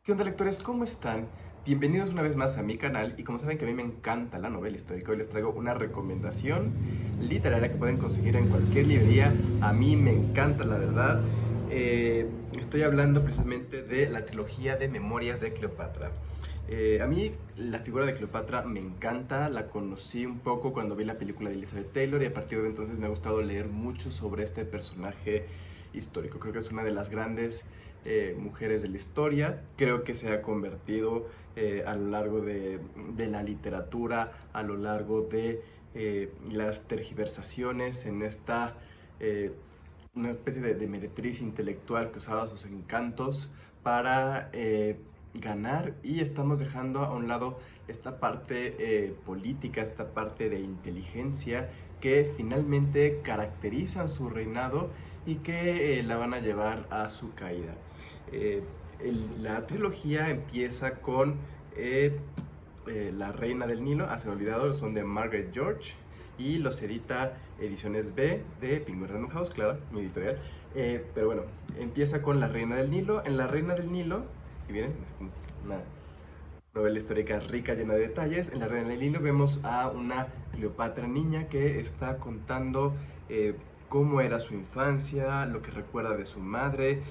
¿Qué onda, lectores? ¿Cómo están? Bienvenidos una vez más a mi canal y como saben que a mí me encanta la novela histórica, hoy les traigo una recomendación literaria que pueden conseguir en cualquier librería. A mí me encanta, la verdad. Estoy hablando precisamente de la trilogía de Memorias de Cleopatra. A mí la figura de Cleopatra me encanta, la conocí un poco cuando vi la película de Elizabeth Taylor y a partir de entonces me ha gustado leer mucho sobre este personaje histórico. Creo que es una de las grandes mujeres de la historia. Creo que se ha convertido a lo largo de la literatura, a lo largo de las tergiversaciones en esta una especie de meretriz intelectual que usaba sus encantos para ganar, y estamos dejando a un lado esta parte política, esta parte de inteligencia que finalmente caracterizan su reinado y que la van a llevar a su caída. Eh, la trilogía empieza con La Reina del Nilo. Se me ha olvidado, son de Margaret George y los edita Ediciones B de Penguin Random House, claro, mi editorial. Pero bueno, empieza con La Reina del Nilo. En La Reina del Nilo, y viene una novela histórica rica, llena de detalles. En La Reina del Nilo vemos a una Cleopatra niña que está contando cómo era su infancia, lo que recuerda de su madre,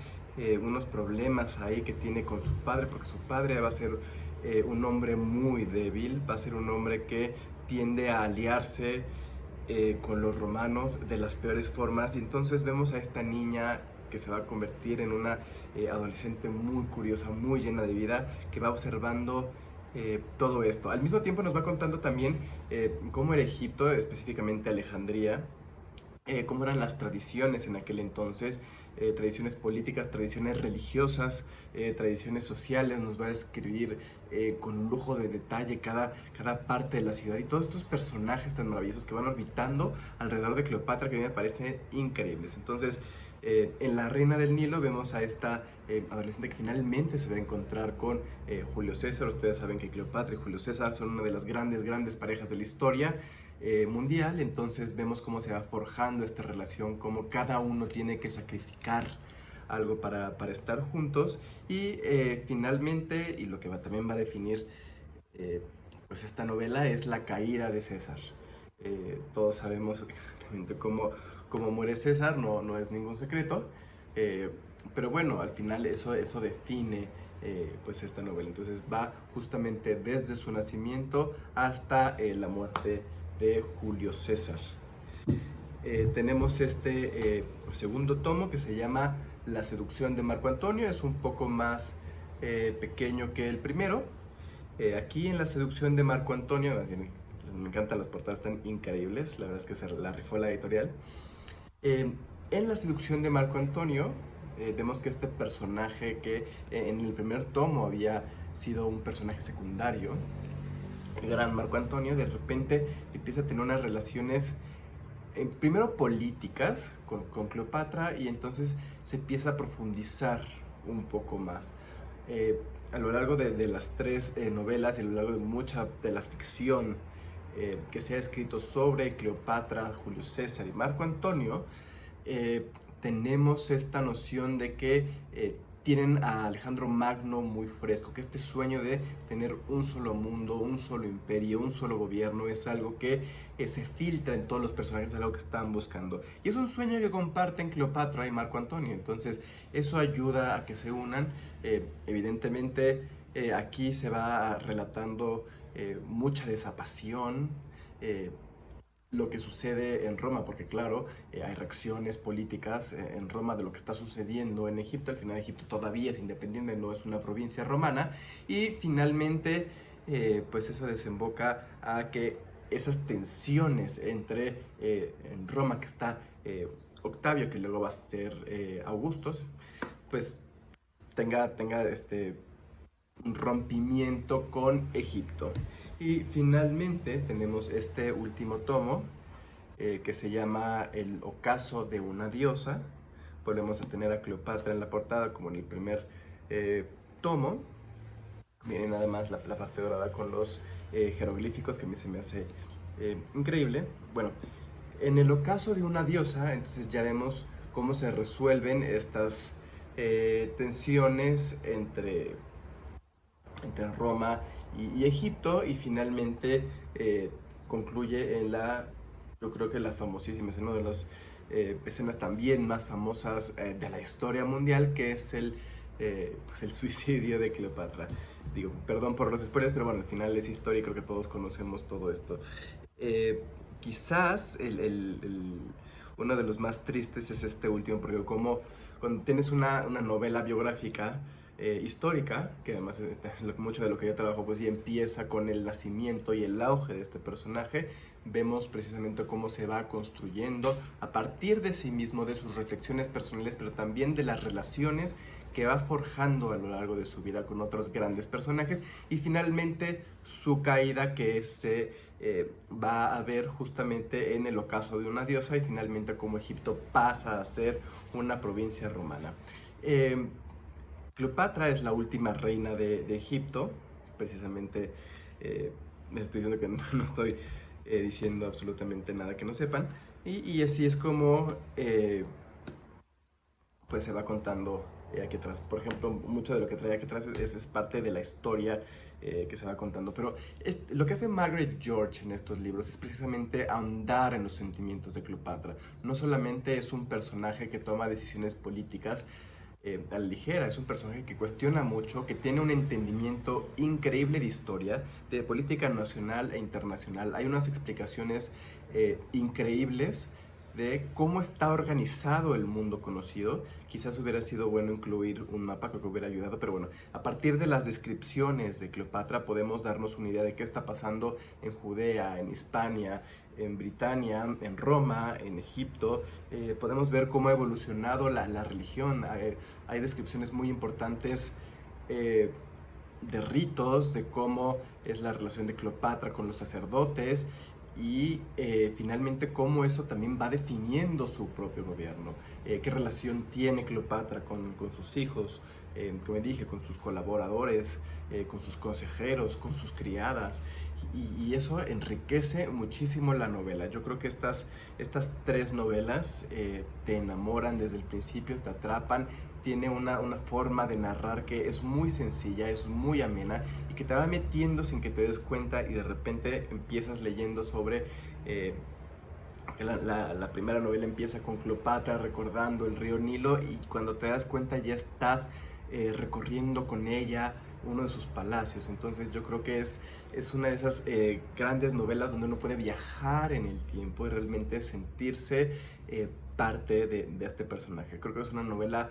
unos problemas ahí que tiene con su padre, porque su padre va a ser un hombre muy débil, va a ser un hombre que tiende a aliarse con los romanos de las peores formas, y entonces vemos a esta niña que se va a convertir en una adolescente muy curiosa, muy llena de vida, que va observando todo esto. Al mismo tiempo nos va contando también cómo era Egipto, específicamente Alejandría, cómo eran las tradiciones en aquel entonces, tradiciones políticas, tradiciones religiosas, tradiciones sociales. Nos va a describir con lujo de detalle cada parte de la ciudad y todos estos personajes tan maravillosos que van orbitando alrededor de Cleopatra, que a mí me parecen increíbles. Entonces, en La Reina del Nilo vemos a esta adolescente que finalmente se va a encontrar con Julio César. Ustedes saben que Cleopatra y Julio César son una de las grandes parejas de la historia mundial. Entonces vemos cómo se va forjando esta relación, cómo cada uno tiene que sacrificar algo para estar juntos, y finalmente, y lo que también va a definir eh, pues esta novela, es la caída de César. Todos sabemos exactamente cómo muere César, no es ningún secreto, eh, pero bueno, al final eso define pues esta novela. Entonces va justamente desde su nacimiento hasta la muerte de Julio César. Tenemos este segundo tomo que se llama La seducción de Marco Antonio. Es un poco más pequeño que el primero. Aquí en La seducción de Marco Antonio, me encantan las portadas, están increíbles, la verdad es que se la rifó la editorial. Eh, en La seducción de Marco Antonio vemos que este personaje que en el primer tomo había sido un personaje secundario, el gran Marco Antonio, de repente empieza a tener unas relaciones primero políticas con Cleopatra, y entonces se empieza a profundizar un poco más. A lo largo de las tres novelas y a lo largo de mucha de la ficción que se ha escrito sobre Cleopatra, Julio César y Marco Antonio, tenemos esta noción de que tienen a Alejandro Magno muy fresco, que este sueño de tener un solo mundo, un solo imperio, un solo gobierno, es algo que se filtra en todos los personajes, es algo que están buscando. Y es un sueño que comparten Cleopatra y Marco Antonio, entonces eso ayuda a que se unan. Evidentemente aquí se va relatando mucha de esa pasión, lo que sucede en Roma, porque claro, hay reacciones políticas en Roma de lo que está sucediendo en Egipto. Al final Egipto todavía es independiente, no es una provincia romana, y finalmente pues eso desemboca a que esas tensiones entre en Roma, que está Octavio, que luego va a ser Augustos, pues tenga un rompimiento con Egipto. Y finalmente tenemos este último tomo que se llama El ocaso de una diosa. Volvemos a tener a Cleopatra en la portada como en el primer tomo. Miren nada más la parte dorada con los jeroglíficos, que a mí se me hace increíble. Bueno, en el ocaso de una diosa, entonces ya vemos cómo se resuelven estas tensiones entre entre Roma y Egipto, y finalmente concluye en yo creo que la famosísima escena, una de las escenas también más famosas de la historia mundial, que es pues el suicidio de Cleopatra. Digo, perdón por los spoilers, pero bueno, al final es historia y creo que todos conocemos todo esto. Eh, Quizás uno de los más tristes es este último, porque como cuando tienes una novela biográfica histórica, que además mucho de lo que yo trabajo pues ya empieza con el nacimiento y el auge de este personaje, vemos precisamente cómo se va construyendo a partir de sí mismo, de sus reflexiones personales, pero también de las relaciones que va forjando a lo largo de su vida con otros grandes personajes, y finalmente su caída, que se va a ver justamente en el ocaso de una diosa, y finalmente cómo Egipto pasa a ser una provincia romana. Eh, Cleopatra es la última reina de Egipto, precisamente. Les estoy diciendo que no estoy diciendo absolutamente nada que no sepan, y así es como pues se va contando aquí atrás. Por ejemplo, mucho de lo que trae aquí atrás es parte de la historia que se va contando. Pero lo que hace Margaret George en estos libros es precisamente ahondar en los sentimientos de Cleopatra. No solamente es un personaje que toma decisiones políticas a la ligera, es un personaje que cuestiona mucho, que tiene un entendimiento increíble de historia, de política nacional e internacional. Hay unas explicaciones increíbles de cómo está organizado el mundo conocido. Quizás hubiera sido bueno incluir un mapa, creo que hubiera ayudado, pero bueno, a partir de las descripciones de Cleopatra podemos darnos una idea de qué está pasando en Judea, en Hispania, en Britania, en Roma, en Egipto. Podemos ver cómo ha evolucionado la religión. Hay descripciones muy importantes de ritos, de cómo es la relación de Cleopatra con los sacerdotes, y finalmente cómo eso también va definiendo su propio gobierno. Qué relación tiene Cleopatra con sus hijos, como dije, con sus colaboradores, con sus consejeros, con sus criadas, y eso enriquece muchísimo la novela. Yo creo que estas tres novelas te enamoran desde el principio, te atrapan. Tiene una forma de narrar que es muy sencilla, es muy amena, y que te va metiendo sin que te des cuenta, y de repente empiezas leyendo sobre... la primera novela empieza con Cleopatra recordando el río Nilo, y cuando te das cuenta ya estás recorriendo con ella uno de sus palacios. Entonces yo creo que es una de esas grandes novelas donde uno puede viajar en el tiempo y realmente sentirse parte de este personaje. Creo que es una novela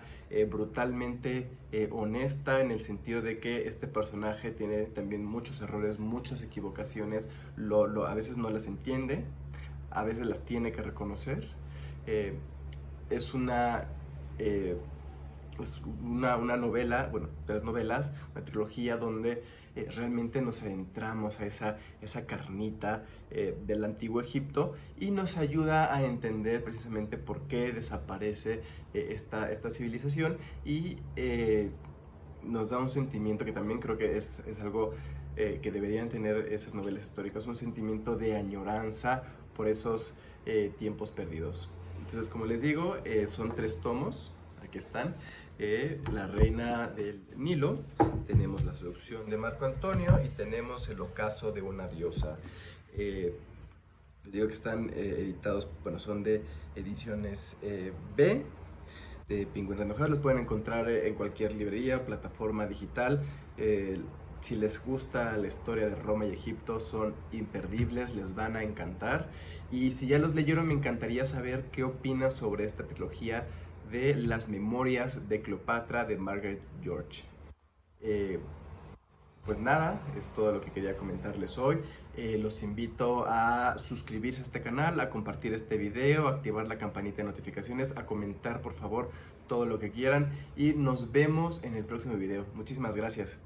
brutalmente honesta, en el sentido de que este personaje tiene también muchos errores, muchas equivocaciones, a veces no las entiende, a veces las tiene que reconocer. Eh, es una... una novela, bueno, tres novelas, una trilogía donde realmente nos adentramos a esa carnita del antiguo Egipto, y nos ayuda a entender precisamente por qué desaparece esta civilización, y nos da un sentimiento que también creo que es algo que deberían tener esas novelas históricas, un sentimiento de añoranza por esos tiempos perdidos. Entonces, como les digo, son 3 tomos. Aquí están. La reina del Nilo, tenemos la seducción de Marco Antonio, y tenemos el ocaso de una diosa. Les digo que están editados, bueno, son de ediciones B, de Pingüinas Enojadas. Los pueden encontrar en cualquier librería, plataforma digital. Si les gusta la historia de Roma y Egipto, son imperdibles, les van a encantar. Y si ya los leyeron, me encantaría saber qué opinan sobre esta trilogía de Las Memorias de Cleopatra de Margaret George. Pues nada, es todo lo que quería comentarles hoy. Los invito a suscribirse a este canal, a compartir este video, a activar la campanita de notificaciones, a comentar por favor todo lo que quieran, y nos vemos en el próximo video. Muchísimas gracias.